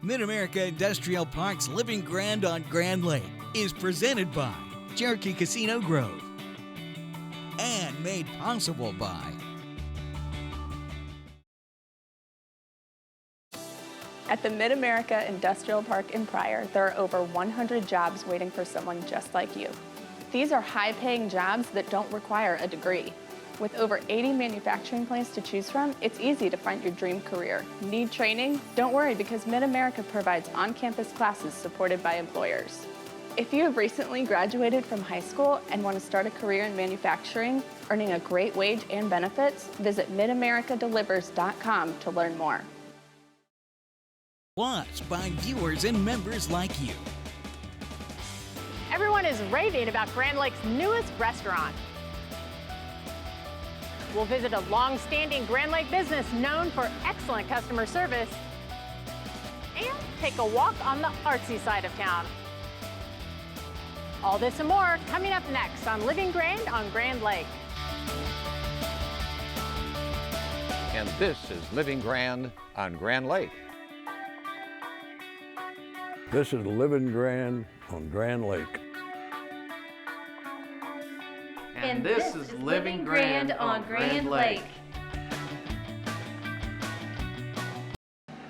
Mid-America Industrial Park's Living Grand on Grand Lake is presented by Cherokee Casino Grove and made possible by At the Mid-America Industrial Park in Pryor, there are over 100 jobs waiting for someone just like you. These are high-paying jobs that don't require a degree. With over 80 manufacturing plants to choose from, it's easy to find your dream career. Need training? Don't worry, because Mid-America provides on-campus classes supported by employers. If you have recently graduated from high school and want to start a career in manufacturing, earning a great wage and benefits, visit midamericadeliverscom to learn more. Watched by viewers and members like you. Everyone is raving about Grand Lake's newest restaurant. We'll visit a long-standing Grand Lake business known for excellent customer service and take a walk on the artsy side of town. All this and more coming up next on Living Grand on Grand Lake. And this is Living Grand on Grand Lake. This is Living Grand on Grand Lake. And this is Living Grand on Grand Lake.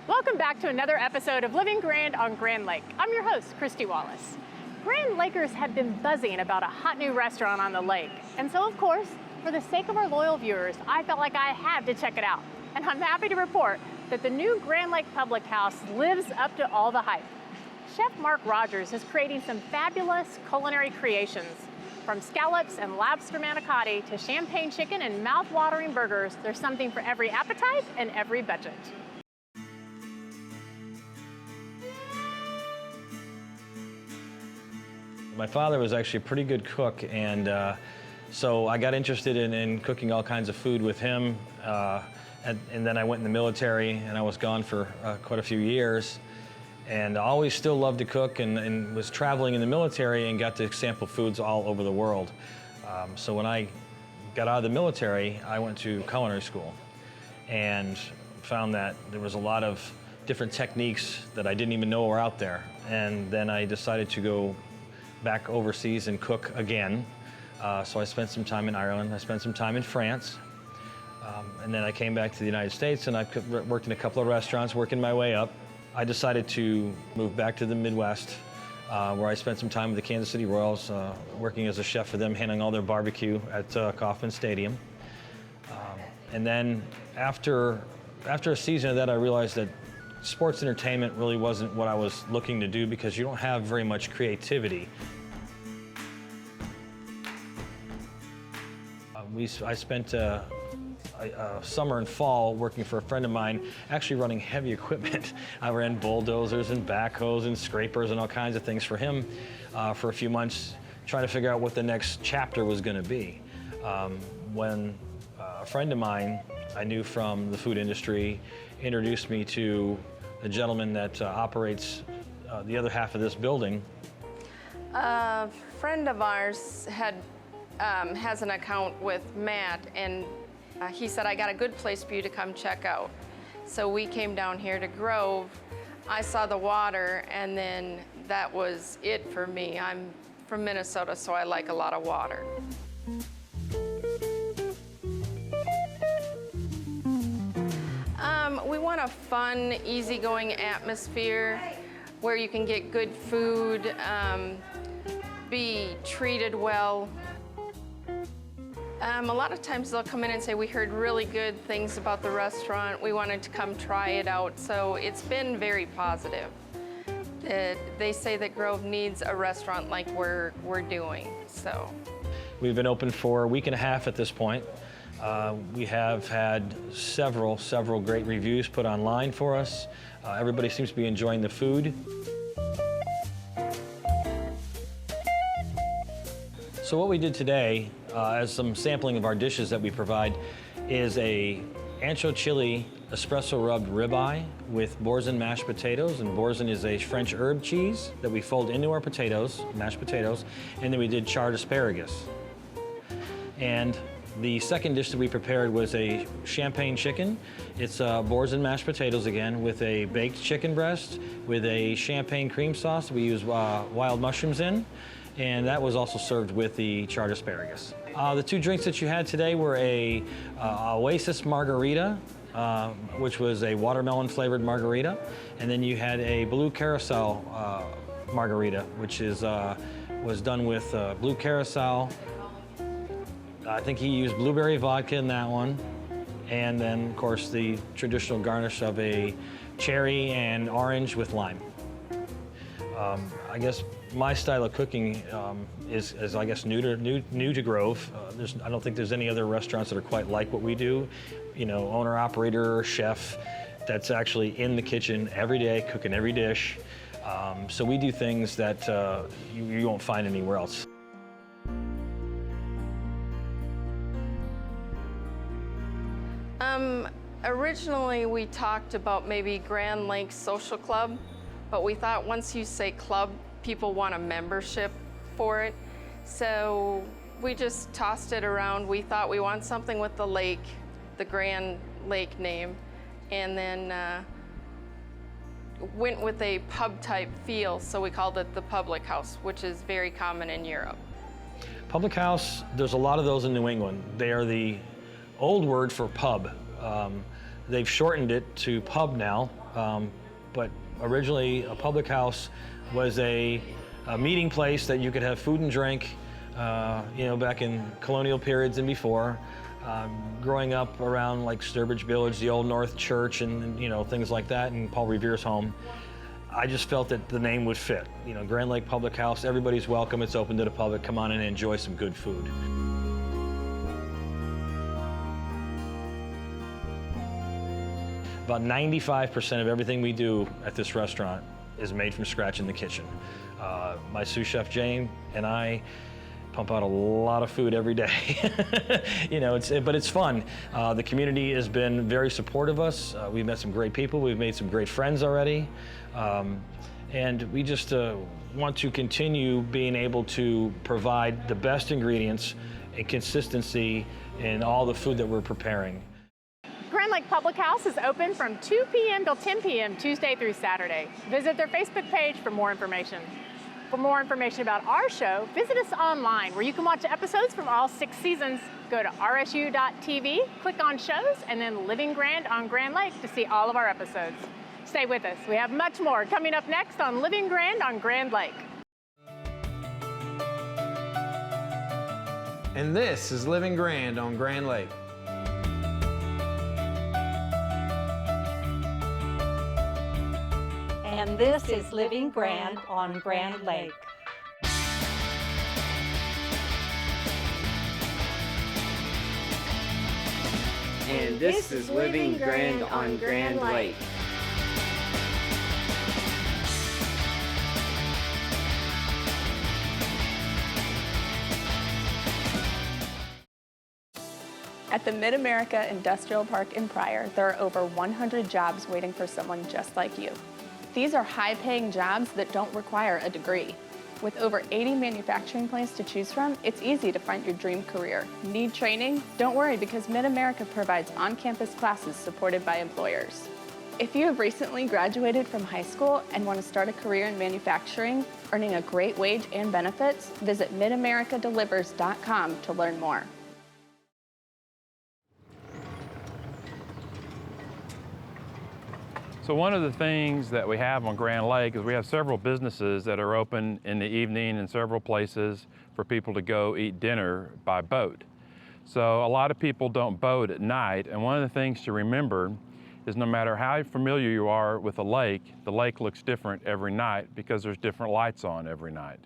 Welcome back to another episode of Living Grand on Grand Lake. I'm your host, Christy Wallace. Grand Lakers have been buzzing about a hot new restaurant on the lake. And so, of course, for the sake of our loyal viewers, I felt like I had to check it out. And I'm happy to report that the new Grand Lake Public House lives up to all the hype. Chef Mark Rogers is creating some fabulous culinary creations. From scallops and lobster manicotti to champagne chicken and mouth-watering burgers, there's something for every appetite and every budget. My father was actually a pretty good cook, and so I got interested in cooking all kinds of food with him. And then I went in the military, and I was gone for quite a few years. And I always still loved to cook, and was traveling in the military and got to sample foods all over the world. So when I got out of the military, I went to culinary school and found that there was a lot of different techniques that I didn't even know were out there. And then I decided to go back overseas and cook again. So I spent some time in Ireland, I spent some time in France. And then I came back to the United States, and I worked in a couple of restaurants, working my way up. I decided to move back to the Midwest, where I spent some time with the Kansas City Royals, working as a chef for them, handling all their barbecue at Kauffman Stadium. And then after a season of that, I realized that sports entertainment really wasn't what I was looking to do, because you don't have very much creativity. I spent summer and fall working for a friend of mine, actually running heavy equipment. I ran bulldozers and backhoes and scrapers and all kinds of things for him for a few months, trying to figure out what the next chapter was going to be. When a friend of mine I knew from the food industry introduced me to the gentleman that operates the other half of this building. A friend of ours has an account with Matt, and he said, I got a good place for you to come check out. So we came down here to Grove. I saw the water, and then that was it for me. I'm from Minnesota, so I like a lot of water. We want a fun, easygoing atmosphere where you can get good food, be treated well. A lot of times they'll come in and say, we heard really good things about the restaurant. We wanted to come try it out. So it's been very positive. They say that Grove needs a restaurant like we're doing, so. We've been open for a week and a half at this point. We have had several great reviews put online for us. Everybody seems to be enjoying the food. So what we did today, as some sampling of our dishes that we provide, is a ancho chili espresso rubbed ribeye with boursin mashed potatoes. And boursin is a French herb cheese that we fold into our potatoes, mashed potatoes, and then we did charred asparagus. And The second dish that we prepared was a champagne chicken. It's boards and mashed potatoes again with a baked chicken breast with a champagne cream sauce we use wild mushrooms in. And that was also served with the charred asparagus. The two drinks that you had today were a Oasis margarita, which was a watermelon flavored margarita. And then you had a blue carousel margarita, which is was done with blue carousel. I think he used blueberry vodka in that one. And then, of course, the traditional garnish of a cherry and orange with lime. I guess my style of cooking is I guess, new to Grove. I don't think there's any other restaurants that are quite like what we do. You know, owner, operator, chef that's actually in the kitchen every day, cooking every dish. So we do things that you won't find anywhere else. Originally we talked about maybe Grand Lake Social Club, but we thought once you say club, people want a membership for it. So we just tossed it around. We thought we want something with the lake, the Grand Lake name, and then went with a pub type feel, so we called it the Public House, which is very common in Europe. Public house, there's a lot of those in New England. They are the old word for pub. They've shortened it to pub now, but originally a public house was a meeting place that you could have food and drink, you know, back in colonial periods and before. Growing up around like Sturbridge Village, the Old North Church, and you know, things like that, and Paul Revere's home, I just felt that the name would fit. You know, Grand Lake Public House, everybody's welcome, it's open to the public, come on in and enjoy some good food. About 95% of everything we do at this restaurant is made from scratch in the kitchen. My sous chef Jane and I pump out a lot of food every day. You know, but it's fun. The community has been very supportive of us. We've met some great people. We've made some great friends already. And we just want to continue being able to provide the best ingredients and consistency in all the food that we're preparing. Grand Lake Public House is open from 2 p.m. till 10 p.m. Tuesday through Saturday. Visit their Facebook page for more information. For more information about our show, visit us online where you can watch episodes from all 6 seasons. Go to rsu.tv, click on shows, and then Living Grand on Grand Lake to see all of our episodes. Stay with us. We have much more coming up next on Living Grand on Grand Lake. And this is Living Grand on Grand Lake. And this is Living Grand on Grand Lake. And this is Living Grand on Grand Lake. At the Mid-America Industrial Park in Pryor, there are over 100 jobs waiting for someone just like you. These are high-paying jobs that don't require a degree. With over 80 manufacturing plants to choose from, it's easy to find your dream career. Need training? Don't worry, because Mid-America provides on-campus classes supported by employers. If you have recently graduated from high school and want to start a career in manufacturing, earning a great wage and benefits, visit midamericadeliver's.com to learn more. So one of the things that we have on Grand Lake is we have several businesses that are open in the evening in several places for people to go eat dinner by boat. So a lot of people don't boat at night, and one of the things to remember is no matter how familiar you are with the lake looks different every night because there's different lights on every night.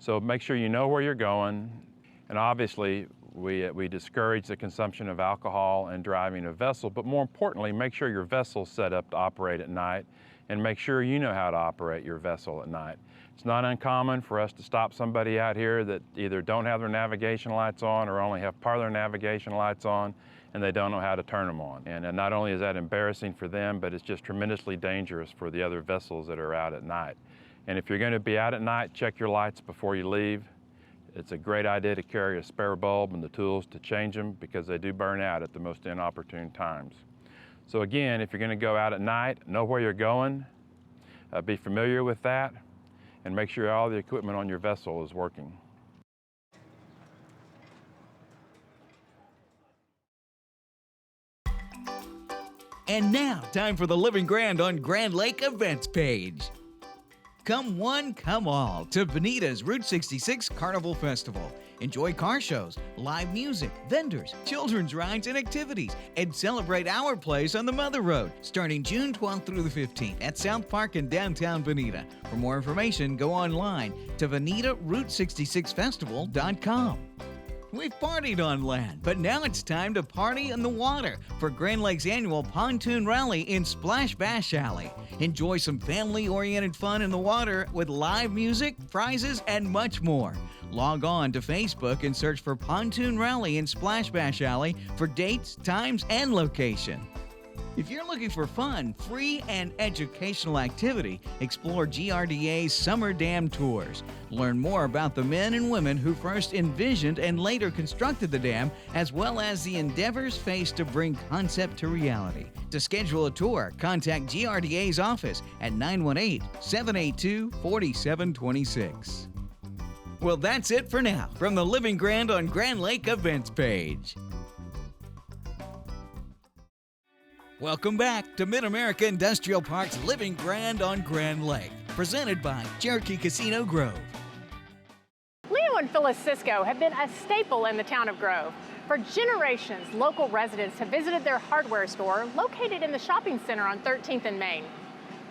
So make sure you know where you're going, and obviously we discourage the consumption of alcohol and driving a vessel, but more importantly, make sure your vessel's set up to operate at night and make sure you know how to operate your vessel at night. It's not uncommon for us to stop somebody out here that either don't have their navigation lights on or only have part of their navigation lights on and they don't know how to turn them on. And not only is that embarrassing for them, but it's just tremendously dangerous for the other vessels that are out at night. And if you're going to be out at night, check your lights before you leave. It's a great idea to carry a spare bulb and the tools to change them because they do burn out at the most inopportune times. So again, if you're going to go out at night, know where you're going, be familiar with that, and make sure all the equipment on your vessel is working. And now, time for the Living Grand on Grand Lake events page. Come one, come all to Bonita's Route 66 Carnival Festival. Enjoy car shows, live music, vendors, children's rides and activities, and celebrate our place on the Mother Road, starting June 12th through the 15th at South Park in downtown Bonita. For more information, go online to BonitaRoute66Festival.com. We've partied on land, but now it's time to party on the water for Grand Lake's annual Pontoon Rally in Splash Bash Alley. Enjoy some family-oriented fun in the water with live music, prizes, and much more. Log on to Facebook and search for Pontoon Rally in Splash Bash Alley for dates, times, and location. If you're looking for fun, free, and educational activity, explore GRDA's Summer Dam Tours. Learn more about the men and women who first envisioned and later constructed the dam, as well as the endeavors faced to bring concept to reality. To schedule a tour, contact GRDA's office at 918-782-4726. Well, that's it for now from the Living Grand on Grand Lake events page. Welcome back to Mid-America Industrial Park's Living Grand on Grand Lake, presented by Cherokee Casino Grove. Leo and Phyllis Sisco have been a staple in the town of Grove. For generations, local residents have visited their hardware store located in the shopping center on 13th and Main.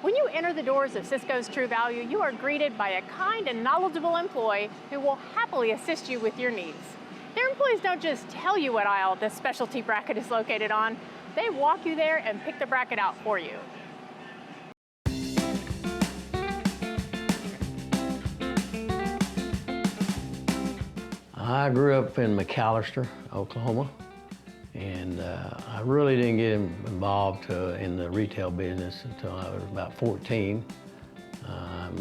When you enter the doors of Sisco's True Value, you are greeted by a kind and knowledgeable employee who will happily assist you with your needs. Their employees don't just tell you what aisle this specialty bracket is located on. They walk you there and pick the bracket out for you. I grew up in McAllister, Oklahoma, and I really didn't get involved in the retail business until I was about 14.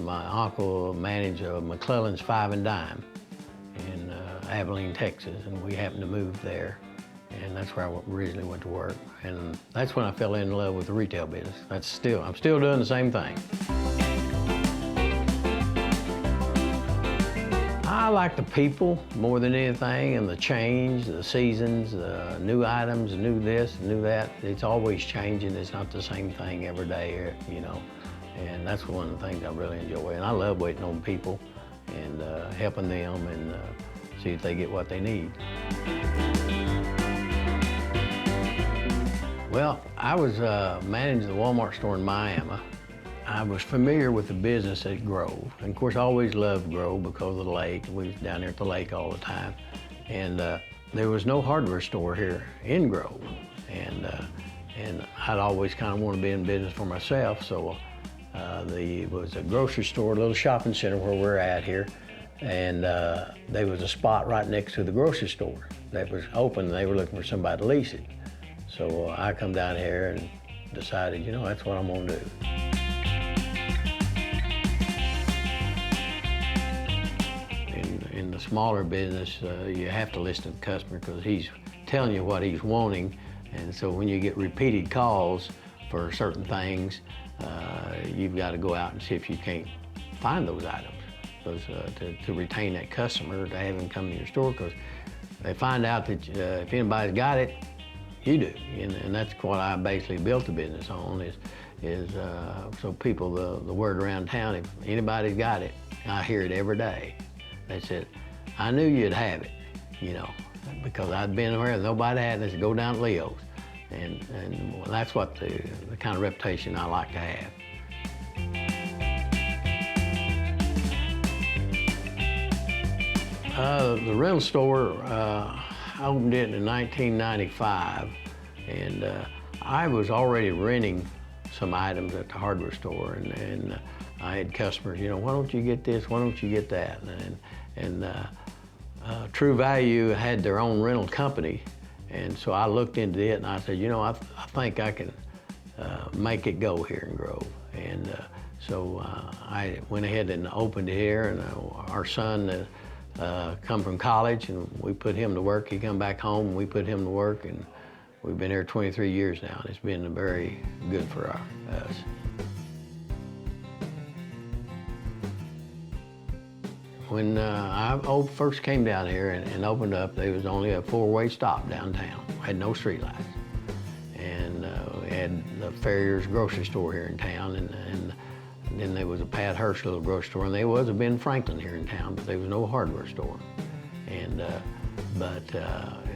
My uncle managed McClellan's Five and Dime in Abilene, Texas, and we happened to move there. And that's where I originally went to work. And that's when I fell in love with the retail business. I'm still doing the same thing. I like the people more than anything, and the change, the seasons, the new items, new this, new that. It's always changing. It's not the same thing every day, you know. And that's one of the things I really enjoy. And I love waiting on people and helping them and see if they get what they need. Well, I was managing the Walmart store in Miami. I was familiar with the business at Grove. And of course, I always loved Grove because of the lake. We was down there at the lake all the time. And there was no hardware store here in Grove. And I'd always kind of wanted to be in business for myself. So it was a grocery store, a little shopping center where we're at here. And there was a spot right next to the grocery store that was open, and they were looking for somebody to lease it. So I come down here and decided, you know, that's what I'm gonna do. In the smaller business, you have to listen to the customer because he's telling you what he's wanting. And so when you get repeated calls for certain things, you've got to go out and see if you can't find those items. Because to retain that customer, to have them come to your store, because they find out that if anybody's got it, you do, and that's what I basically built the business on, is so people, the word around town, if anybody's got it, I hear it every day. They said, I knew you'd have it, you know, because I'd been where nobody had, they said, go down to Leo's. And well, that's what the kind of reputation I like to have. The rental store, I opened it in 1995, and I was already renting some items at the hardware store, and I had customers, you know, why don't you get this, why don't you get that? And True Value had their own rental company, and so I looked into it, and I said, you know, I think I can make it go here in Grove. And so I went ahead and opened it here, and our son, come from college, and we put him to work. He come back home, and we put him to work, and we've been here 23 years now, and it's been very good for us. When I first came down here and opened up, there was only a 4-way stop downtown. Had no streetlights. And we had the Farrier's grocery store here in town, and then there was a Pat Hirsch little grocery store, and there was a Ben Franklin here in town, but there was no hardware store. And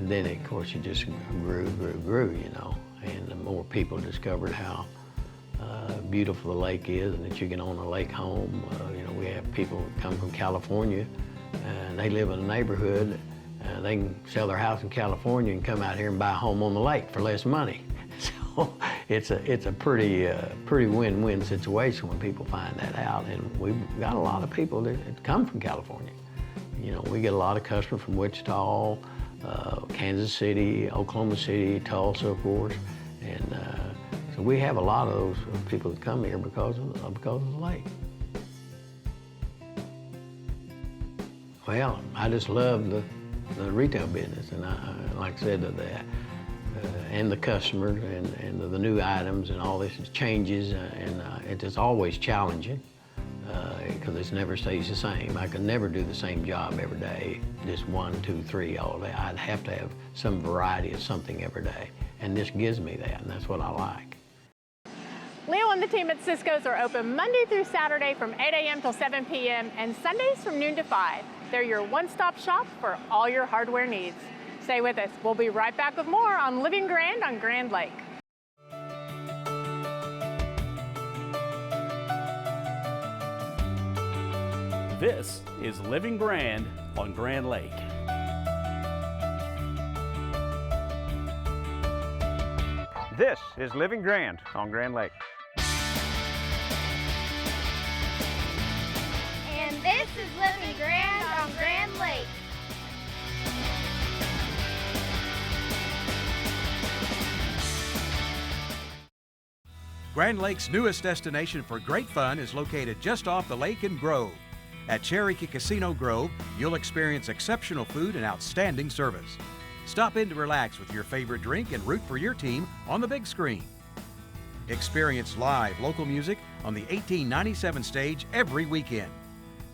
then, of course, it just grew, you know. And the more people discovered how beautiful the lake is, and that you can own a lake home. You know, we have people come from California, and they live in a neighborhood. They can sell their house in California and come out here and buy a home on the lake for less money. So it's a pretty win-win situation when people find that out. And we've got a lot of people that come from California. You know, we get a lot of customers from Wichita, Kansas City, Oklahoma City, Tulsa, of course, and so we have a lot of those people that come here because of the lake. Well, I just love the retail business, and like I said, and the customers and the new items and all this changes, and it's always challenging because it never stays the same. I could never do the same job every day, just 1, 2, 3 all day. I'd have to have some variety of something every day, and this gives me that, and that's what I like. Leo and the team at Sisco's are open Monday through Saturday from 8 a.m. till 7 p.m. and Sundays from noon to 5. They're your one-stop shop for all your hardware needs. Stay with us. We'll be right back with more on Living Grand on Grand Lake. This is Living Grand on Grand Lake. This is Living Grand on Grand Lake. And this is Living Grand on Grand Lake. Grand Lake's newest destination for great fun is located just off the lake in Grove. At Cherokee Casino Grove, you'll experience exceptional food and outstanding service. Stop in to relax with your favorite drink and root for your team on the big screen. Experience live local music on the 1897 stage every weekend.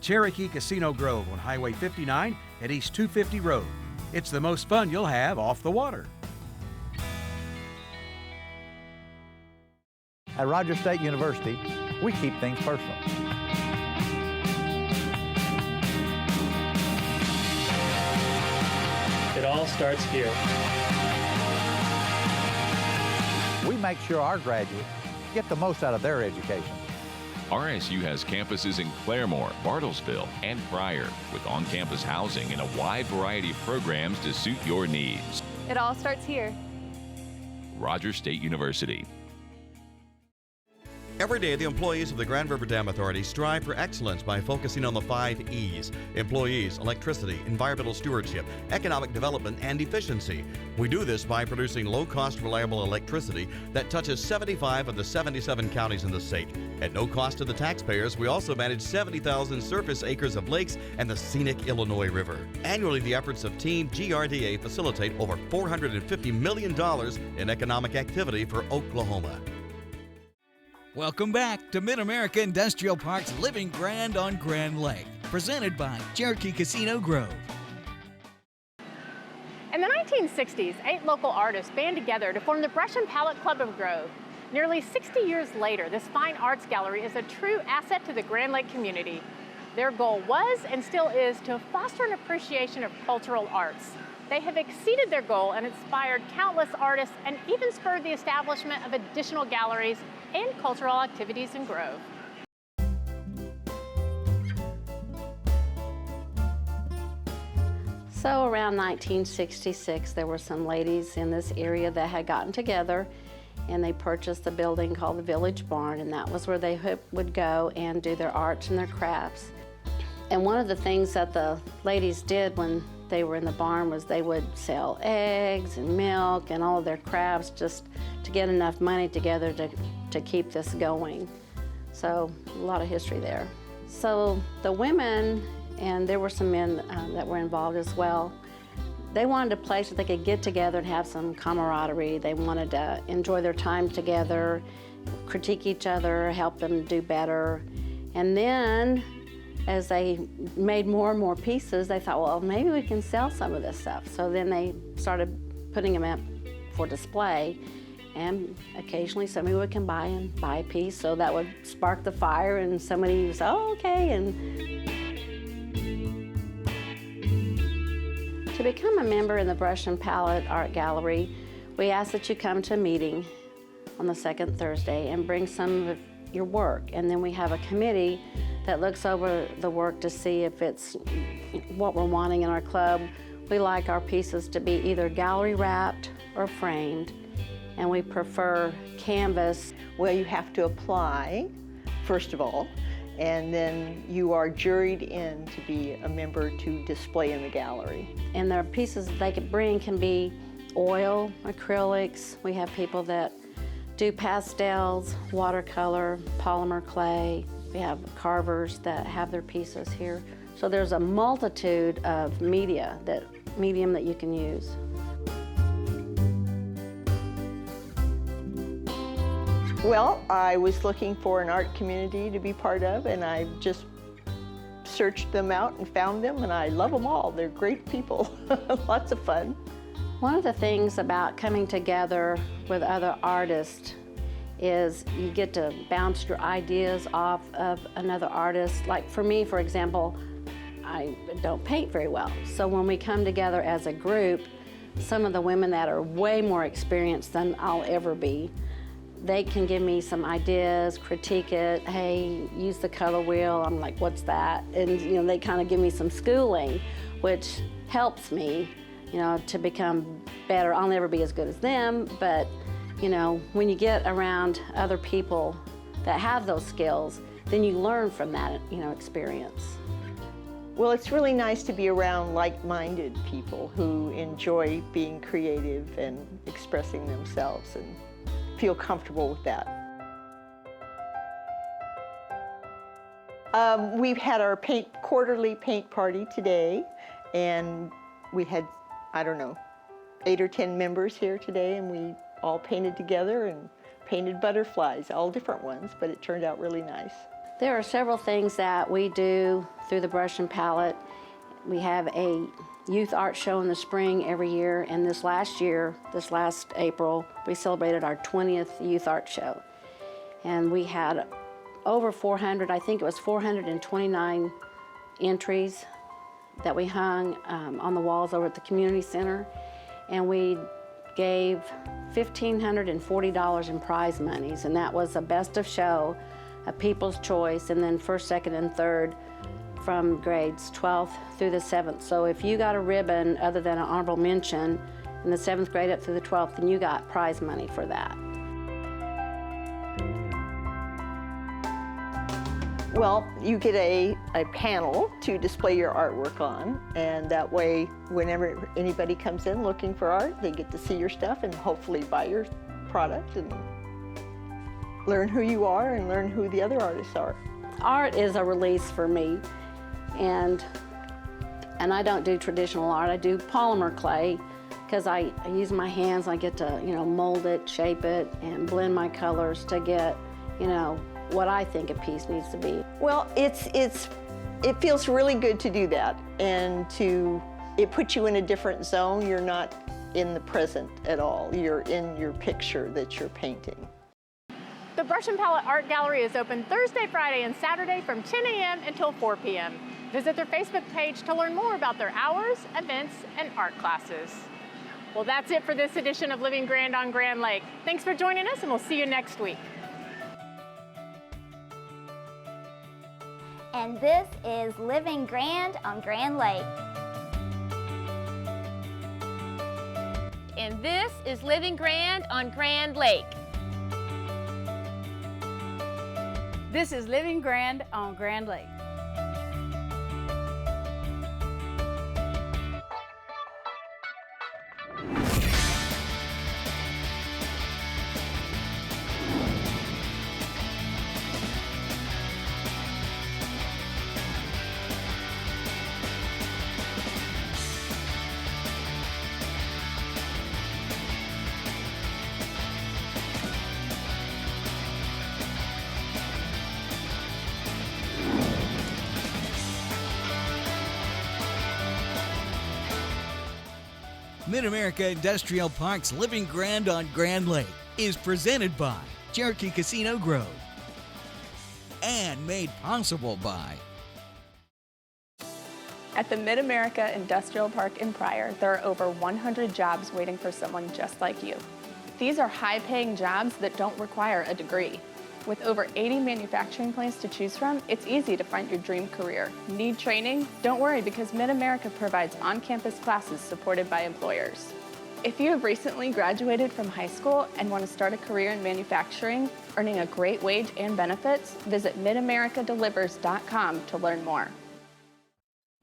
Cherokee Casino Grove on Highway 59 at East 250 Road. It's the most fun you'll have off the water. At Rogers State University, we keep things personal. It all starts here. We make sure our graduates get the most out of their education. RSU has campuses in Claremore, Bartlesville, and Pryor, with on-campus housing and a wide variety of programs to suit your needs. It all starts here. Rogers State University. Every day, the employees of the Grand River Dam Authority strive for excellence by focusing on the 5 E's: employees, electricity, environmental stewardship, economic development, and efficiency. We do this by producing low-cost, reliable electricity that touches 75 of the 77 counties in the state. At no cost to the taxpayers, we also manage 70,000 surface acres of lakes and the scenic Illinois River. Annually, the efforts of Team GRDA facilitate over $450 million in economic activity for Oklahoma. Welcome back to Mid-America Industrial Park's Living Grand on Grand Lake, presented by Cherokee Casino Grove. In the 1960s, 8 local artists band together to form the Brush and Palette Club of Grove. Nearly 60 years later, this fine arts gallery is a true asset to the Grand Lake community. Their goal was and still is to foster an appreciation of cultural arts. They have exceeded their goal and inspired countless artists and even spurred the establishment of additional galleries and cultural activities in Grove. So around 1966, there were some ladies in this area that had gotten together and they purchased a building called the Village Barn, and that was where they would go and do their arts and their crafts. And one of the things that the ladies did when they were in the barn was they would sell eggs and milk and all of their crafts just to get enough money together to keep this going. So a lot of history there. So the women and there were some men that were involved as well. They wanted a place that they could get together and have some camaraderie. They wanted to enjoy their time together, critique each other, help them do better. And then, as they made more and more pieces, they thought, well, maybe we can sell some of this stuff. So then they started putting them up for display, and occasionally somebody would come by and buy a piece, so that would spark the fire, and somebody would say, oh, okay. And to become a member in the Brush and Palette Art Gallery, we ask that you come to a meeting on the second Thursday and bring some of your work. And then we have a committee that looks over the work to see if it's what we're wanting in our club. We like our pieces to be either gallery wrapped or framed, and we prefer canvas. Well, you have to apply, first of all, and then you are juried in to be a member to display in the gallery. And their pieces that they could bring can be oil, acrylics. We have people that do pastels, watercolor, polymer clay. We have carvers that have their pieces here. So there's a multitude of medium that you can use. Well, I was looking for an art community to be part of, and I just searched them out and found them, and I love them all. They're great people, lots of fun. One of the things about coming together with other artists is you get to bounce your ideas off of another artist. Like for me, for example, I don't paint very well. So when we come together as a group, some of the women that are way more experienced than I'll ever be, they can give me some ideas, critique it. Hey, use the color wheel. I'm like, what's that? And they kind of give me some schooling, which helps me, to become better. I'll never be as good as them, but when you get around other people that have those skills, then you learn from that, experience. Well, it's really nice to be around like-minded people who enjoy being creative and expressing themselves and feel comfortable with that. We've had our quarterly paint party today, and we had, 8 or 10 members here today, and we all painted together and painted butterflies, all different ones, but it turned out really nice. There are several things that we do through the Brush and Palette. We have a youth art show in the spring every year, and this last April, we celebrated our 20th youth art show. And we had over 400, I think it was 429 entries that we hung on the walls over at the community center. And we gave $1,540 in prize monies, and that was a best of show, a people's choice, and then first, second, and third from grades 12th through the 7th. So if you got a ribbon other than an honorable mention in the 7th grade up through the 12th, then you got prize money for that. Well, you get a panel to display your artwork on, and that way, whenever anybody comes in looking for art, they get to see your stuff and hopefully buy your product and learn who you are and learn who the other artists are. Art is a release for me, and I don't do traditional art. I do polymer clay because I use my hands. I get to mold it, shape it, and blend my colors to get what I think a piece needs to be. Well, it feels really good to do that, and it puts you in a different zone. You're not in the present at all. You're in your picture that you're painting. The Brush and Palette Art Gallery is open Thursday, Friday, and Saturday from 10 a.m. until 4 p.m. Visit their Facebook page to learn more about their hours, events, and art classes. Well, that's it for this edition of Living Grand on Grand Lake. Thanks for joining us, and we'll see you next week. And this is Living Grand on Grand Lake. And this is Living Grand on Grand Lake. This is Living Grand on Grand Lake. Mid-America Industrial Park's Living Grand on Grand Lake is presented by Cherokee Casino Grove and made possible by At the Mid-America Industrial Park in Pryor, there are over 100 jobs waiting for someone just like you. These are high-paying jobs that don't require a degree. With over 80 manufacturing plants to choose from, it's easy to find your dream career. Need training? Don't worry, because Mid-America provides on-campus classes supported by employers. If you have recently graduated from high school and want to start a career in manufacturing, earning a great wage and benefits, visit midamericadeliver's.com to learn more.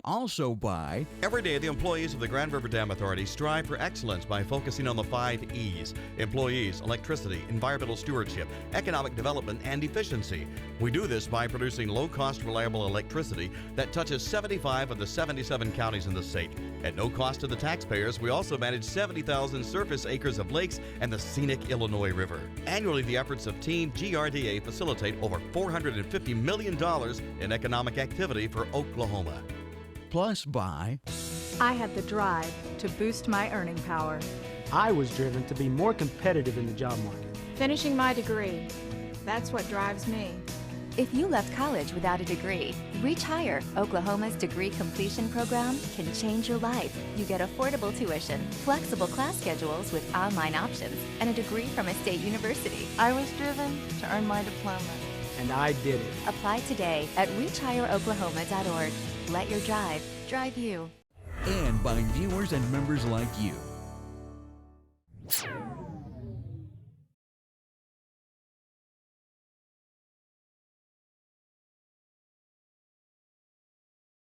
also by Every day, the employees of the Grand River Dam Authority strive for excellence by focusing on the 5 E's: employees, electricity, environmental stewardship, economic development, and efficiency. We do this by producing low-cost, reliable electricity that touches 75 of the 77 counties in the state. At no cost to the taxpayers, we also manage 70,000 surface acres of lakes and the scenic Illinois River. Annually, the efforts of Team GRDA facilitate over $450 million in economic activity for Oklahoma. plus by I had the drive to boost my earning power. I was driven to be more competitive in the job market. Finishing my degree, that's what drives me. If you left college without a degree, Reach Higher, Oklahoma's degree completion program, can change your life. You get affordable tuition, flexible class schedules with online options, and a degree from a state university. I was driven to earn my diploma. And I did it. Apply today at reachhigheroklahoma.org. Let your drive drive you. and by viewers and members like you.